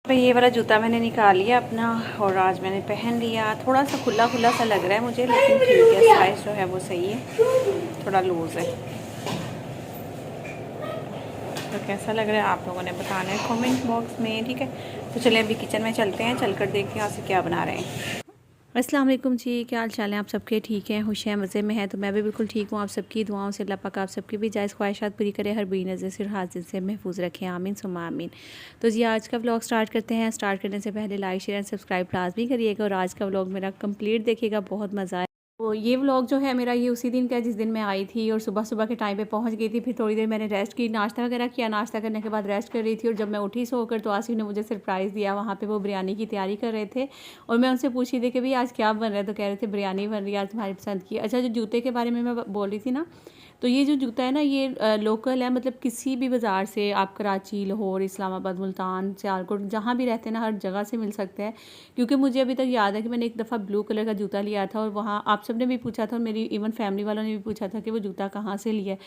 तो ये वाला जूता मैंने निकाल लिया अपना और आज मैंने पहन लिया। थोड़ा सा खुला खुला सा लग रहा है मुझे, लेकिन ठीक है, साइज़ जो है वो सही है, थोड़ा लूज़ है। तो कैसा लग रहा है आप लोगों ने बताना है कमेंट बॉक्स में, ठीक है। तो चलिए अभी किचन में चलते हैं, चलकर देखते हैं यहाँ से क्या बना रहे हैं। अस्सलाम वालेकुम जी, क्या हाल चाल है आप सबके? ठीक हैं, खुश हैं, मज़े में हैं? तो मैं भी बिल्कुल ठीक हूँ। आप सबकी दुआओं से अल्लाह पाक आप सबकी भी जायज़ ख्वाहिशात पूरी करे, हर बुरी नज़र से हाजिर से महफूज रखें, आमीन सुम्मा आमीन। तो जी आज का व्लॉग स्टार्ट करते हैं। स्टार्ट करने से पहले लाइक शेयर एंड सब्सक्राइब लाजमी करिएगा और आज का व्लॉग मेरा कंप्लीट देखिएगा, बहुत मज़ा है। तो ये व्लॉग जो है मेरा ये उसी दिन का है जिस दिन मैं आई थी और सुबह सुबह के टाइम पे पहुंच गई थी। फिर थोड़ी देर मैंने रेस्ट की, नाश्ता वगैरह किया, नाश्ता करने के बाद रेस्ट कर रही थी और जब मैं उठी सोकर तो आसिफ ने मुझे सरप्राइज़ दिया। वहाँ पे वो बिरयानी की तैयारी कर रहे थे और मैं उनसे पूछी थी कि भाई आज क्या बन रहा है, तो कह रहे थे बिरयानी बन रही है आज तुम्हारी पसंद की। अच्छा, जो जूते के बारे में मैं बोल रही थी ना, तो ये जो जूता है ना ये लोकल है, मतलब किसी भी बाज़ार से आप कराची, लाहौर, इस्लामाबाद, मुल्तान, सियालकोट जहाँ भी रहते हैं ना, हर जगह से मिल सकते हैं। क्योंकि मुझे अभी तक याद है कि मैंने एक दफ़ा ब्लू कलर का जूता लिया था और वहाँ आप सब ने भी पूछा था और मेरी इवन फैमिली वालों ने भी पूछा था कि वो जूता कहाँ से लिया है।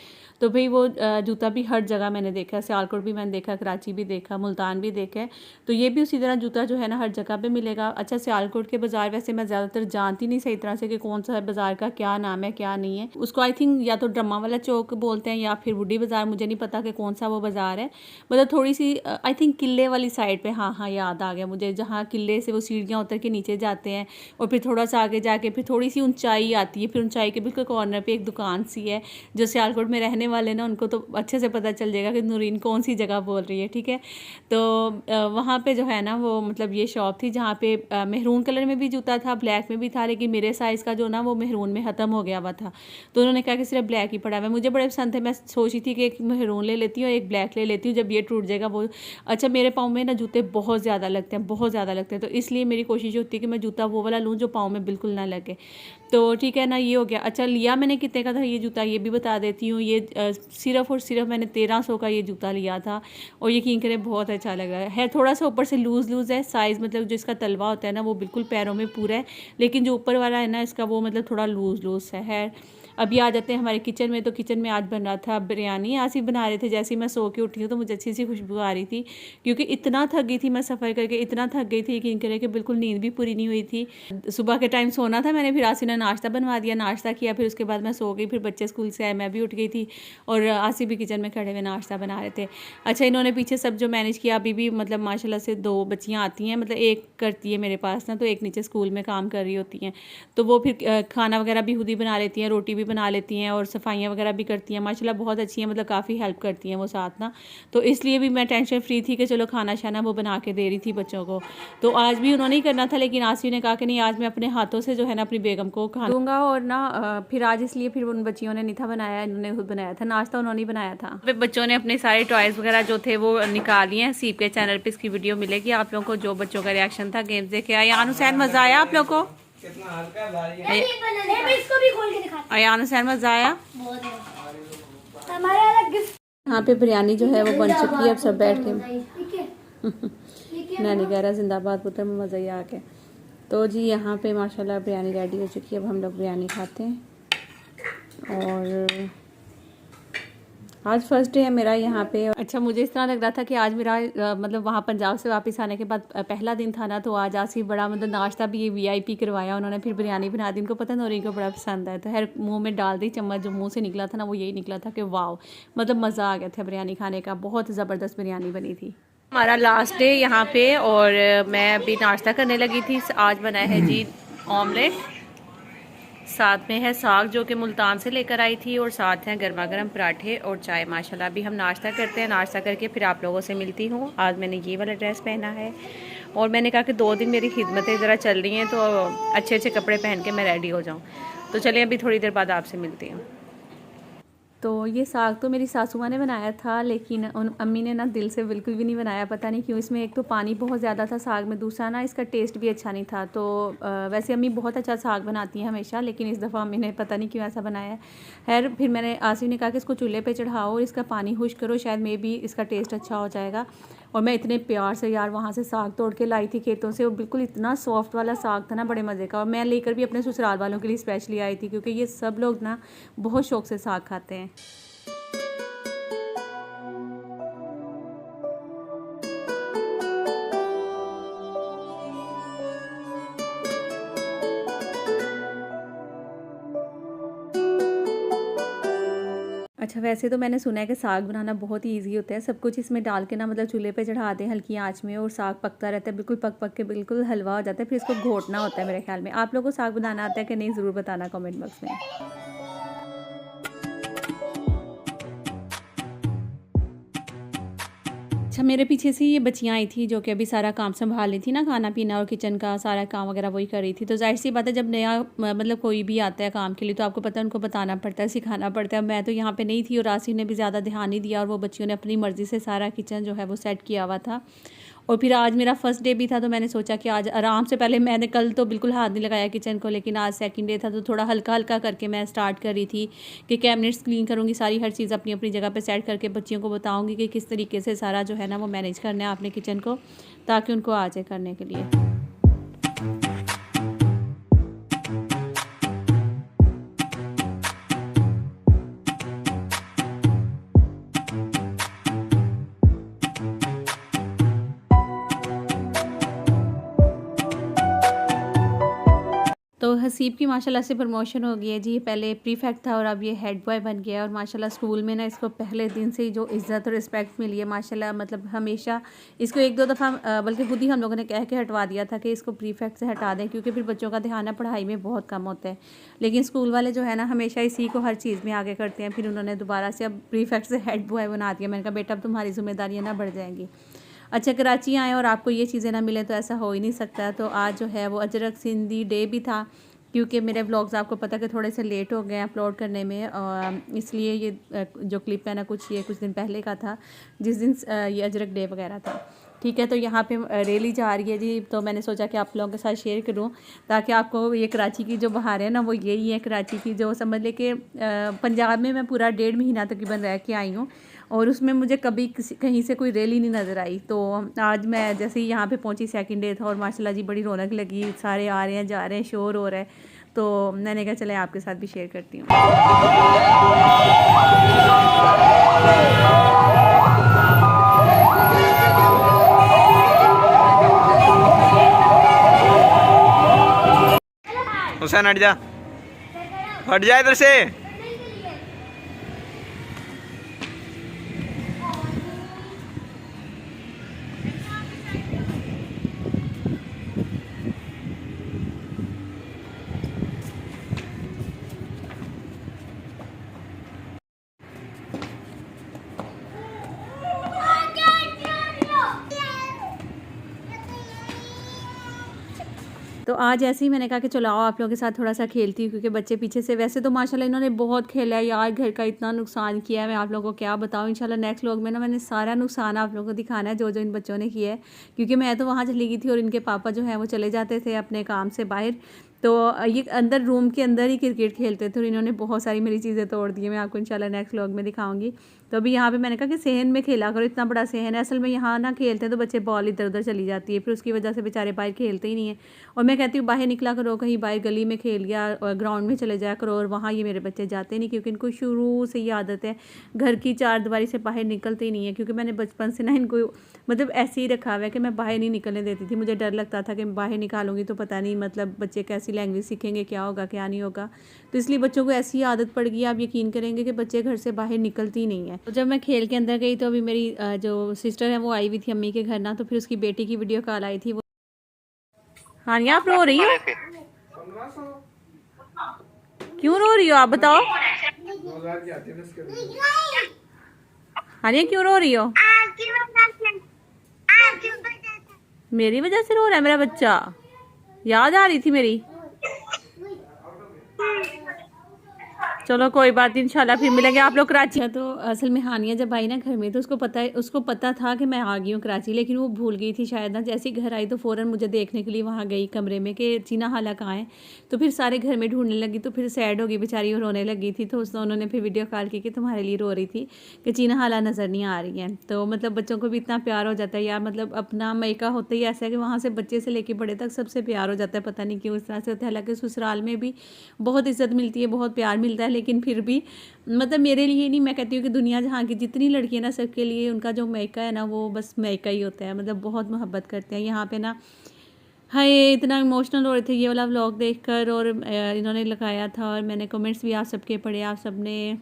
तो भाई वो जूता भी हर जगह मैंने देखा, सियालकोट भी मैंने देखा, कराची भी देखा, मुल्तान भी देखा है। तो ये भी उसी तरह जूता जो है ना हर जगह पर मिलेगा। अच्छा, सियालकोट के बाज़ार वैसे मैं ज़्यादातर जानती नहीं सही तरह से कि कौन सा बाज़ार का क्या नाम है क्या नहीं है। उसको आई थिंक या तो ड्रमा वाला चौक बोलते हैं या फिर वुडी बाज़ार, मुझे नहीं पता कि कौन सा वो बाज़ार है। मतलब थोड़ी सी आई थिंक किले वाली साइड पे, हाँ हाँ याद आ गया मुझे, जहाँ किले से वो सीढ़ियाँ उतर के नीचे जाते हैं और फिर थोड़ा सा आगे जाके फिर थोड़ी सी ऊंचाई आती है, फिर ऊंचाई के बिल्कुल कॉर्नर पे एक दुकान सी है। जो सियालकोट में रहने वाले ना उनको तो अच्छे से पता चल जाएगा कि नूरीन कौन सी जगह बोल रही है, ठीक है। तो वहाँ पे जो है ना वो मतलब ये शॉप थी जहाँ पे मेहरून कलर में भी जूता था, ब्लैक में भी था, लेकिन मेरे साइज़ का जो ना वो मेहरून में ख़त्म हो गया हुआ था। तो उन्होंने कहा कि सिर्फ ब्लैक ही पड़ा है। मुझे बड़े पसंद थे, मैं सोची थी कि एक मेहरून ले लेती हूँ और एक ब्लैक ले लेती हूँ, जब ये टूट जाएगा वो। अच्छा, मेरे पाँव में ना जूते बहुत ज़्यादा लगते हैं, बहुत ज़्यादा लगते हैं, तो इसलिए मेरी कोशिश होती है कि मैं जूता वो वाला लूँ जो पाँव में बिल्कुल ना लगे। तो ठीक है ना, ये हो गया। अच्छा, लिया मैंने कितने का था ये जूता, ये भी बता देती हूँ। ये सिर्फ़ और सिर्फ मैंने 1300 का ये जूता लिया था और यकीन करें बहुत अच्छा लग रहा है। थोड़ा सा ऊपर से लूज़ लूज़ है, साइज़ मतलब जो इसका तलवा होता है ना वो बिल्कुल पैरों में पूरा है, लेकिन जो ऊपर वाला है ना इसका वो मतलब थोड़ा लूज़ लूज़ है। अभी आ जाते हैं हमारे किचन में। तो किचन में आज बन रहा था बिरयानी, आसिफ बना रहे थे। जैसे ही मैं सो के उठी हूँ तो मुझे अच्छी सी खुशबू आ रही थी, क्योंकि इतना थक गई थी मैं सफ़र करके, इतना थक गई थी यकीन करें कि बिल्कुल नींद भी पूरी नहीं हुई थी। सुबह के टाइम सोना था मैंने, फिर आसिफ ने नाश्ता बनवा दिया, नाश्ता किया, फिर उसके बाद मैं सो गई। फिर बच्चे स्कूल से आए, मैं भी उठ गई थी और आसिफ भी किचन में खड़े हुए नाश्ता बना रहे थे। अच्छा, इन्होंने पीछे सब जो मैनेज किया। अभी भी मतलब माशाल्लाह से 2 बच्चियाँ आती हैं, मतलब एक करती है मेरे पास ना, तो एक नीचे स्कूल में काम कर रही होती हैं। तो वो फिर खाना वगैरह भी खुद ही बना लेती हैं, रोटी भी बना लेती हैं और सफाइयाँ वगैरह भी करती हैं। माशाल्लाह बहुत अच्छी हैं, मतलब काफ़ी हेल्प करती हैं वो साथ ना। तो इसलिए भी मैं टेंशन फ्री थी कि चलो खाना शाना वो बना के दे रही थी बच्चों को। तो आज भी उन्होंने ही करना था, लेकिन आसिफ ने कहा कि नहीं आज मैं अपने हाथों से जो है ना अपनी बेगम को खाना दूंगा। और ना फिर आज इसलिए फिर उन बच्चियों ने नहीं था बनाया, इन्होंने खुद बनाया था, नाश्ता उन्होंने ही बनाया था। फिर बच्चों ने अपने सारे टॉयज़ वगैरह जो थे वो निकाल लिए हैं। सीप के चैनल पर इसकी वीडियो मिलेगी आप लोगों को, जो बच्चों का रिएक्शन था गेम्स देखे। आयान हुसैन, मज़ा आया आप लोग को? कितना हल्का भारी है। इसको भी खोल के दिखाते हैं। आयान हुसैन, मज़ा आया? बहुत है। हमारे अलग गिफ्ट। यहाँ पे बिरयानी जो है वो बन चुकी है, अब सब बैठ के ठीक है। नैनी कह रहा जिंदाबाद पुत्र में मज़ा ही आ गया। तो जी यहाँ पे माशाल्लाह बिरयानी रेडी हो चुकी है, अब हम लोग बिरयानी खाते हैं। और आज फर्स्ट डे है मेरा यहाँ पे। अच्छा, मुझे इस तरह लग रहा था कि आज मेरा मतलब वहाँ पंजाब से वापस आने के बाद पहला दिन था ना, तो आज आसिफ बड़ा मतलब नाश्ता भी VIP करवाया उन्होंने, फिर बिरयानी बना दी। उनको पता नौरीन को बड़ा पसंद है, तो हर मुंह में डाल दी चम्मच। जो मुंह से निकला था ना वो यही निकला था कि वाह, मतलब मज़ा आ गया था बिरयानी खाने का, बहुत ज़बरदस्त बिरयानी बनी थी। हमारा लास्ट डे यहाँ पे और मैं अभी नाश्ता करने लगी थी। आज बनाया है जी ऑमलेट, साथ में है साग जो कि मुल्तान से लेकर आई थी, और साथ हैं गर्मा गर्म पराठे और चाय। माशाल्लाह अभी हम नाश्ता करते हैं, नाश्ता करके फिर आप लोगों से मिलती हूँ। आज मैंने ये वाला ड्रेस पहना है और मैंने कहा कि 2 दिन मेरी खिदमतें ज़रा चल रही हैं तो अच्छे अच्छे कपड़े पहन के मैं रेडी हो जाऊँ। तो चलिए अभी थोड़ी देर बाद आपसे मिलती हूँ। तो ये साग तो मेरी सासू माँ ने बनाया था, लेकिन उन अम्मी ने ना दिल से बिल्कुल भी नहीं बनाया, पता नहीं क्यों। इसमें एक तो पानी बहुत ज़्यादा था साग में, दूसरा ना इसका टेस्ट भी अच्छा नहीं था। तो वैसे अम्मी बहुत अच्छा साग बनाती हैं हमेशा, लेकिन इस दफ़ा अम्मी ने पता नहीं क्यों ऐसा बनाया है। खैर फिर मैंने आसिफ ने कहा कि इसको चूल्हे पे चढ़ाओ और इसका पानी खुश करो, शायद मे भी इसका टेस्ट अच्छा हो जाएगा। और मैं इतने प्यार से यार वहाँ से साग तोड़ के लाई थी खेतों से, और बिल्कुल इतना सॉफ्ट वाला साग था ना, बड़े मज़े का। और मैं लेकर भी अपने ससुराल वालों के लिए स्पेशली आई थी, क्योंकि ये सब लोग ना बहुत शौक़ से साग खाते हैं। अच्छा, वैसे तो मैंने सुना है कि साग बनाना बहुत ही ईजी होता है। सब कुछ इसमें डाल के ना मतलब चूल्हे पे चढ़ा दें हल्की आंच में और साग पकता रहता है, बिल्कुल पक पक के बिल्कुल हलवा हो जाता है। फिर इसको घोटना होता है मेरे ख्याल में। आप लोगों को साग बनाना आता है कि नहीं, ज़रूर बताना कमेंट बॉक्स में। अच्छा, मेरे पीछे से ये बच्चियाँ आई थी जो कि अभी सारा काम संभाल रही थी ना, खाना पीना और किचन का सारा काम वगैरह वही कर रही थी। तो जाहिर सी बात है, जब नया मतलब कोई भी आता है काम के लिए तो आपको पता है उनको बताना पड़ता है, सिखाना पड़ता है। मैं तो यहाँ पे नहीं थी और आसिफ ने भी ज़्यादा ध्यान नहीं दिया और वो बच्चियों ने अपनी मर्ज़ी से सारा किचन जो है वो सेट किया हुआ था। और फिर आज मेरा फर्स्ट डे भी था तो मैंने सोचा कि आज आराम से, पहले मैंने कल तो बिल्कुल हाथ नहीं लगाया किचन को, लेकिन आज सेकंड डे था तो थोड़ा हल्का हल्का करके मैं स्टार्ट कर रही थी कि कैबिनेट्स क्लीन करूँगी, सारी हर चीज़ अपनी अपनी जगह पे सेट करके बच्चियों को बताऊँगी कि किस तरीके से सारा जो है ना वो मैनेज करना है अपने किचन को, ताकि उनको आ जाए करने के लिए। तो हसीब की माशाल्लाह से प्रमोशन हो गई है जी। पहले प्रीफेक्ट था और अब ये हेड बॉय बन गया है। और माशाल्लाह स्कूल में ना इसको पहले दिन से ही जो इज़्ज़त और रिस्पेक्ट मिली है माशाल्लाह, मतलब हमेशा इसको एक दो दफ़ा बल्कि खुद ही हम लोगों ने कह के हटवा दिया था कि इसको प्रीफेक्ट से हटा दें, क्योंकि फिर बच्चों का ध्यान ना पढ़ाई में बहुत कम होता है। लेकिन स्कूल वाले जो है ना हमेशा इसी को हर चीज़ में आगे करते हैं। फिर उन्होंने दोबारा से अब प्रीफेक्ट से हेड बॉय बना दिया। मैंने कहा बेटा अब तुम्हारी जिम्मेदारियाँ ना बढ़ जाएंगी। अच्छा, कराची आए और आपको ये चीज़ें ना मिलें तो ऐसा हो ही नहीं सकता। तो आज जो है वो अजरक सिंधी डे भी था, क्योंकि मेरे व्लॉग्स आपको पता कि थोड़े से लेट हो गए हैं अपलोड करने में, इसलिए ये जो क्लिप है ना कुछ दिन पहले का था, जिस दिन ये अजरक डे वगैरह था। ठीक है, तो यहाँ पे रैली जा रही है जी, तो मैंने सोचा कि आप लोगों के साथ शेयर करूँ ताकि आपको ये कराची की जो बहार है ना वो यही है। कराची की जो समझ ले कि पंजाब में मैं पूरा 1.5 महीना तकरीबन रह के आई हूँ और उसमें मुझे कभी कहीं से कोई रैली नहीं नज़र आई। तो आज मैं जैसे ही यहाँ पे पहुँची, सेकंड डे था और माशाल्लाह जी बड़ी रौनक लगी, सारे आ रहे हैं जा रहे हैं, शोर हो रहा है। तो मैंने कहा चले आपके साथ भी शेयर करती हूँ। हुसैन हट जा, हट जा इधर से। तो आज ऐसे ही मैंने कहा कि चलो आओ आप लोगों के साथ थोड़ा सा खेलती हूँ, क्योंकि बच्चे पीछे से, वैसे तो माशाल्लाह इन्होंने बहुत खेला है यार, घर का इतना नुकसान किया है, मैं आप लोगों को क्या बताऊँ। इंशाल्लाह नेक्स्ट व्लॉग में ना मैंने सारा नुकसान आप लोगों को दिखाना है जो जो इन बच्चों ने किया है, क्योंकि मैं तो वहाँ चली गई थी और इनके पापा जो है वो चले जाते थे अपने काम से बाहर। तो ये अंदर रूम के अंदर ही क्रिकेट खेलते थे और इन्होंने बहुत सारी मेरी चीज़ें तोड़ दी है। मैं आपको इंशाल्लाह नेक्स्ट व्लॉग में दिखाऊंगी। तो अभी यहाँ पे मैंने कहा कि सहन में खेला करो, इतना बड़ा सहन है। असल में यहाँ ना खेलते हैं तो बच्चे बॉल इधर उधर चली जाती है, फिर उसकी वजह से बेचारे बाहर खेलते ही नहीं है। और मैं कहती हूँ बाहर निकला करो, कहीं बाहर गली में खेल गया और ग्राउंड में चले जाया करो, और वहाँ ये मेरे बच्चे जाते नहीं, क्योंकि इनको शुरू से ये आदत है घर की चार दीवारी से बाहर निकलते ही नहीं है। क्योंकि मैंने बचपन से ना इनको मतलब ऐसे ही रखा हुआ है कि मैं बाहर नहीं निकलने देती थी। मुझे डर लगता था कि बाहर निकालूंगी तो पता नहीं मतलब बच्चे कैसी लैंग्वेज सीखेंगे, क्या होगा क्या नहीं होगा। तो इसलिए बच्चों को ऐसी आदत पड़ गई, आप यकीन करेंगे कि बच्चे घर से बाहर निकलती ही नहीं है। तो जब मैं खेल के अंदर गई तो अभी मेरी जो सिस्टर है वो आई हुई थी अम्मी के घर ना, तो फिर उसकी बेटी की वीडियो कॉल आई थी। वो हानिया आप रो रही हो? क्यों रो रही हो आप बताओ? हानिया क्यों रो रही हो? मेरी वजह से रो रहा है मेरा बच्चा? याद आ रही थी मेरी? चलो कोई बात नहीं, इंशाल्लाह फिर मिलेंगे आप लोग कराची। तो असल में हानिया जब आई ना घर में तो उसको पता था कि मैं आ गई हूँ कराची, लेकिन वो भूल गई थी शायद ना। जैसे ही घर आई तो फ़ौरन मुझे देखने के लिए वहाँ गई कमरे में कि चीना हाला कहाँ है। तो फिर सारे घर में ढूंढने लगी, तो फिर सैड हो गई बेचारी और रोने लगी थी। तो उन्होंने फिर वीडियो कॉल की कि तुम्हारे लिए रो रही थी कि चीना हाला नज़र नहीं आ रही है। तो मतलब बच्चों को भी इतना प्यार हो जाता है यार, मतलब अपना मायका होता ही ऐसा है कि वहाँ से बच्चे से लेके बड़े तक सबसे प्यार हो जाता है, पता नहीं क्यों इस तरह से होता है। हालांकि ससुराल में भी बहुत इज्जत मिलती है, बहुत प्यार मिलता है, लेकिन फिर भी मतलब मेरे लिए नहीं, मैं कहती हूँ कि दुनिया जहाँ की जितनी लड़कियाँ ना सबके लिए उनका जो मायका है ना वो बस मायका ही होता है। मतलब बहुत मोहब्बत करते हैं यहाँ पे ना। हाँ, ये इतना इमोशनल हो रहे थे ये वाला व्लॉग देखकर, और इन्होंने लगाया था और मैंने कमेंट्स भी आप सबके पढ़े, आप सब ने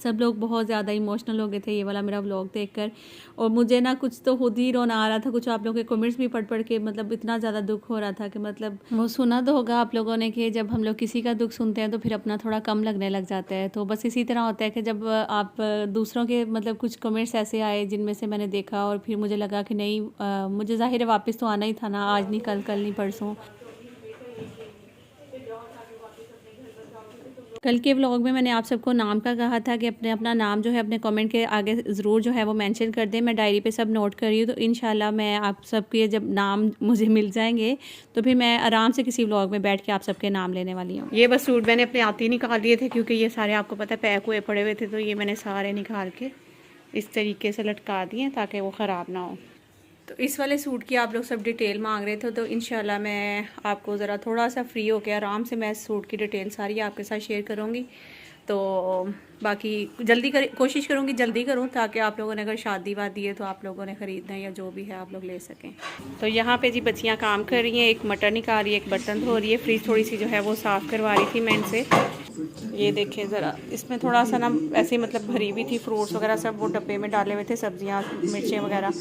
सब लोग बहुत ज़्यादा इमोशनल हो गए थे ये वाला मेरा व्लॉग देखकर। और मुझे ना कुछ तो खुद ही रोना आ रहा था, कुछ आप लोगों के कमेंट्स भी पढ़ पढ़ के मतलब इतना ज़्यादा दुख हो रहा था कि मतलब वो सुना तो होगा आप लोगों ने कि जब हम लोग किसी का दुख सुनते हैं तो फिर अपना थोड़ा कम लगने लग जाता है। तो बस इसी तरह होता है कि जब आप दूसरों के मतलब कुछ कमेंट्स ऐसे आए जिनमें से मैंने देखा और फिर मुझे लगा कि नहीं मुझे ज़ाहिर है वापस तो आना ही था ना, आज नहीं कल, कल नहीं परसों। कल के व्लॉग में मैंने आप सबको नाम का कहा था कि अपना नाम जो है अपने कमेंट के आगे ज़रूर जो है वो मेंशन कर दें। मैं डायरी पे सब नोट कर रही हूँ, तो इंशाल्लाह मैं आप सबके जब नाम मुझे मिल जाएंगे तो फिर मैं आराम से किसी व्लॉग में बैठ के आप सबके नाम लेने वाली हूँ। ये बस सूट मैंने अपने आते ही निकाल लिए थे क्योंकि ये सारे आपको पता है पैक हुए पड़े हुए थे, तो ये मैंने सारे निकाल के इस तरीके से लटका दिए ताकि वो ख़राब ना हो। तो इस वाले सूट की आप लोग सब डिटेल मांग रहे थे, तो इंशाल्लाह मैं आपको ज़रा थोड़ा सा फ्री होकर आराम से मैं सूट की डिटेल सारी आपके साथ शेयर करूँगी। तो बाकी जल्दी कोशिश करूँगी जल्दी करूँ ताकि आप लोगों ने अगर शादी वादी है तो आप लोगों ने ख़रीदना है या जो भी है आप लोग ले सकें। तो यहाँ पे जी बच्चियाँ काम कर रही हैं, एक मटर निकाल रही है, एक बर्तन धो रही है, फ्रिज थोड़ी सी जो है वो साफ़ करवा रही थी मैं इनसे। ये देखें ज़रा, इसमें थोड़ा सा ना ऐसे मतलब भरी हुई थी, फ्रूट्स वगैरह सब वो डब्बे में डाले हुए थे, सब्जियां मिर्चें वगैरह,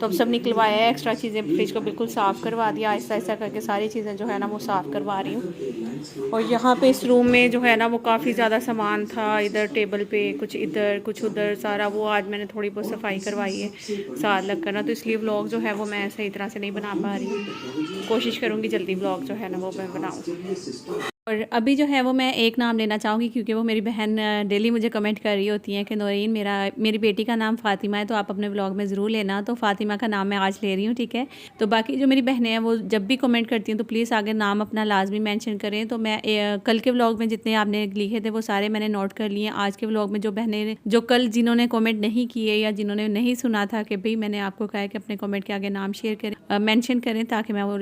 तो अब सब निकलवाया है, एक्स्ट्रा चीज़ें फ्रिज को बिल्कुल साफ़ करवा दिया। आहिस्ता आहिस्ता करके सारी चीज़ें जो है ना वो साफ़ करवा रही हूँ। और यहाँ पे इस रूम में जो है ना वो काफ़ी ज़्यादा सामान था, इधर टेबल पे कुछ इधर कुछ उधर, सारा वो आज मैंने थोड़ी बहुत सफाई करवाई है साथ लग कर ना, तो इसलिए व्लॉग जो है वो मैं सही तरह से नहीं बना पा रही हूँ। कोशिश करूँगी जल्दी व्लॉग जो है ना वो मैं बनाऊँ। और अभी जो है वो मैं एक नाम लेना चाहूँगी क्योंकि वो मेरी बहन डेली मुझे कमेंट कर रही होती हैं कि नौरीन मेरी बेटी का नाम फ़ातिमा है, तो आप अपने व्लॉग में ज़रूर लेना। तो फ़ातिमा का नाम मैं आज ले रही हूँ, ठीक है। तो बाकी जो मेरी बहनें हैं वो जब भी कमेंट करती हैं तो प्लीज़ आगे नाम अपना लाजमी मेंशन करें। तो मैं कल के व्लॉग में जितने आपने लिखे थे वो सारे मैंने नोट कर लिए। आज के व्लॉग में जो बहनें जो कल जिन्होंने कमेंट नहीं किए या जिन्होंने नहीं सुना था कि भाई मैंने आपको कहा है कि अपने कमेंट के आगे नाम शेयर करें, मेंशन करें ताकि मैं वो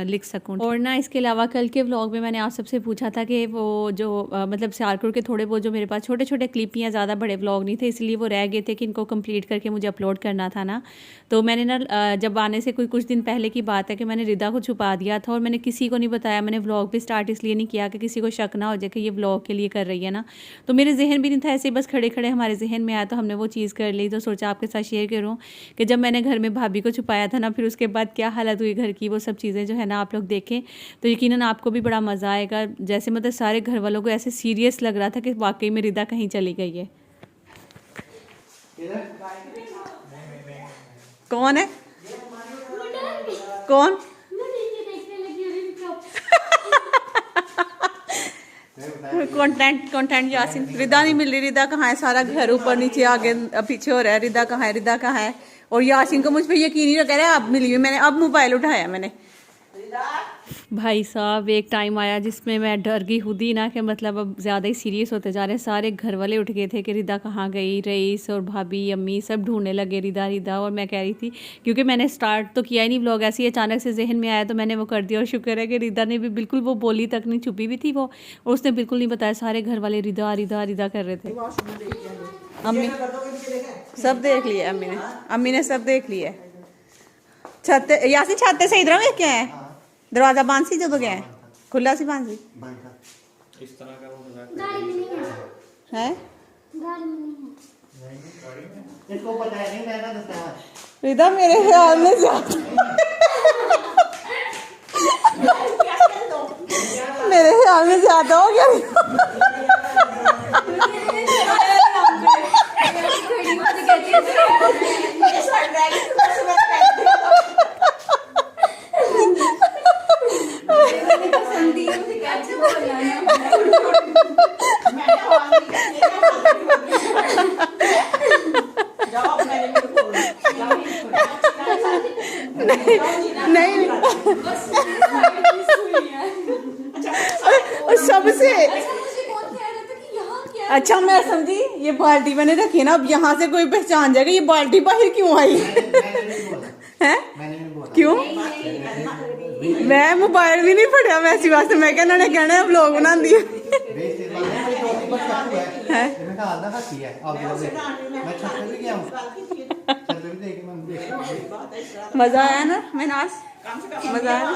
लिख सकूँ। और ना इसके अलावा कल के व्लॉग में मैंने आप सबसे पूछा था कि वो जो मतलब सियालकोट के थोड़े बहुत जो मेरे पास छोटे छोटे क्लिपियाँ, ज़्यादा बड़े व्लॉग नहीं थे इसलिए वो रह गए थे कि इनको कंप्लीट करके मुझे अपलोड करना था ना। तो मैंने ना जब आने से कुछ दिन पहले की बात है कि मैंने रिदा को छुपा दिया था और मैंने किसी को नहीं बताया। मैंने व्लॉग भी स्टार्ट इसलिए नहीं किया कि किसी को शक ना हो जाए कि ये व्लॉग के लिए कर रही है ना। तो मेरे जहन भी नहीं था, ऐसे बस खड़े खड़े हमारे जहन में आया तो हमने वो चीज़ कर ली। तो सोचा आपके साथ शेयर करूँ कि जब मैंने घर में भाभी को छुपाया था ना, फिर उसके बाद क्या हालत हुई घर की, वो सब चीज़ें जो है ना आप लोग देखें तो यकीनन आपको भी बड़ा मज़ा आएगा। जैसे मतलब सारे घर वालों को ऐसे सीरियस लग रहा था कि वाकई में रिदा कहीं चली गई है। कौन है कौन? कंटेंट यासिन। रिदा नहीं मिल रही, रिदा कहाँ है? सारा घर ऊपर नीचे आगे पीछे हो रहा है। रिदा कहाँ है? रिदा कहाँ है? और यासिन को मुझ पर यकीन ही कह रहा है अब मिली हुई। मैंने अब मोबाइल उठाया मैंने। भाई साहब एक टाइम आया जिसमें मैं डर गई खुद ही ना कि मतलब अब ज़्यादा ही सीरियस होते जा रहे हैं। सारे घर वाले उठ गए थे कि रिदा कहाँ गई, रईस और भाभी अम्मी सब ढूंढने लगे रिदा रिदा। और मैं कह रही थी क्योंकि मैंने स्टार्ट तो किया ही नहीं व्लॉग, ऐसे ही अचानक से जहन में आया तो मैंने वो कर दिया। और शुक्र है कि रिदा ने भी बिल्कुल वो बोली तक नहीं, छुपी भी थी वो और उसने बिल्कुल नहीं बताया। सारे घर वाले रिदा रिदा रिदा कर रहे थे। अम्मी सब देख लिया, अम्मी ने सब देख लिया। छत यासी छत सही तरह क्या है? दरवाजा बंद सी जो गया खुला सी बंद सी इस तरह का वो है इसको पता है नहीं, मैं बताया रिदा मेरे ख्याल में मेरे ख्याल में ज्यादा हो गया। नहीं सबसे अच्छा मैं समझी ये बाल्टी मैंने रखी ना, अब यहाँ से कोई पहचान जाएगा ये बाल्टी बाहर क्यों आई है? क्यों? मैं मोबाइल भी नहीं फड़िया वैसी वास्ते मैं क्या ने कहना है व्लॉग बना दी है। मजा आया ना मैनास? मजा आया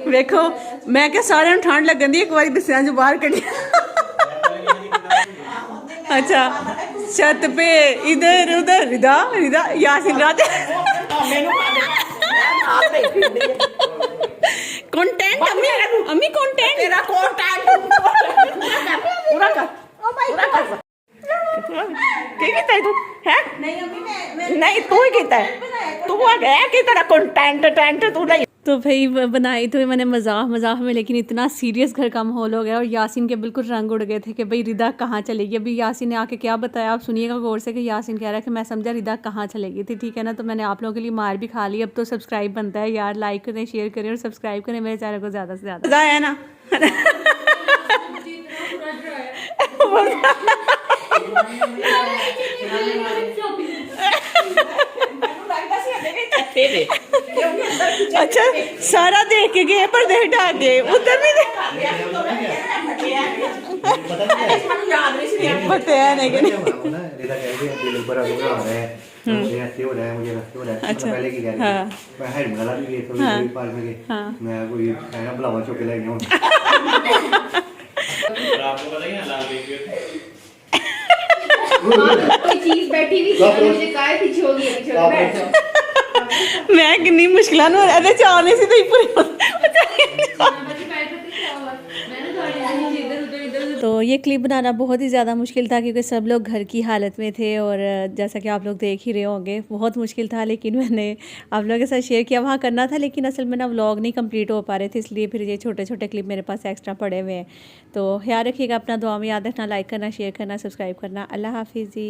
देखो मैं क्या सारे ठंड लगन दी एक बार दसिया जो बाहर कढ़ी अच्छा छत पे इधर उधर रिदा रिदा यासिन रात कंटेंट अम्मी अम्मी कंटेंट तेरा कंटेंट पूरा कर ਕੀ ਕੀਤਾ ਤੂੰ ਹੈ ਨਹੀਂ ਅम्मी नहीं तू ही ਕੀਤਾ तू आ गया कि तेरा कंटेंट टेंट तू नहीं तो भाई बनाई तो मैंने मजाक मजाक में, लेकिन इतना सीरियस घर का माहौल हो गया और यासिन के बिल्कुल रंग उड़ गए थे कि भाई रिदा कहाँ चलेगी। अभी यासिन ने आके क्या बताया आप सुनिएगा गौर से कि यासिन कह रहा है कि मैं समझा रिदा कहाँ चलेगी थी। ठीक है ना, तो मैंने आप लोगों के लिए मार भी खा ली। अब तो सब्सक्राइब बनता है यार, लाइक करें शेयर करें और सब्सक्राइब करें मेरे चैनल को ज़्यादा से ज़्यादा है ना। अच्छा सारा देख के गए पर देख हटा गए उधर भी पता है नहीं अच्छा हाँ मैं कोई बुलावा चुक ले गया चीज बैठी हुई थी मुझे कहा पीछे हो गई पीछे बैठ जाओ मैं कितनी मुश्किल चाहने से तो ये क्लिप बनाना बहुत ही ज़्यादा मुश्किल था क्योंकि सब लोग घर की हालत में थे और जैसा कि आप लोग देख ही रहे होंगे बहुत मुश्किल था, लेकिन मैंने आप लोगों के साथ शेयर किया। वहाँ करना था लेकिन असल में ना व्लॉग नहीं कंप्लीट हो पा रहे थे, इसलिए फिर ये छोटे छोटे क्लिप मेरे पास एक्स्ट्रा पड़े हुए हैं। तो ख्याल रखिएगा अपना, दुआ में याद रखना, लाइक करना, शेयर करना, सब्सक्राइब करना। अल्लाह हाफिज़ जी।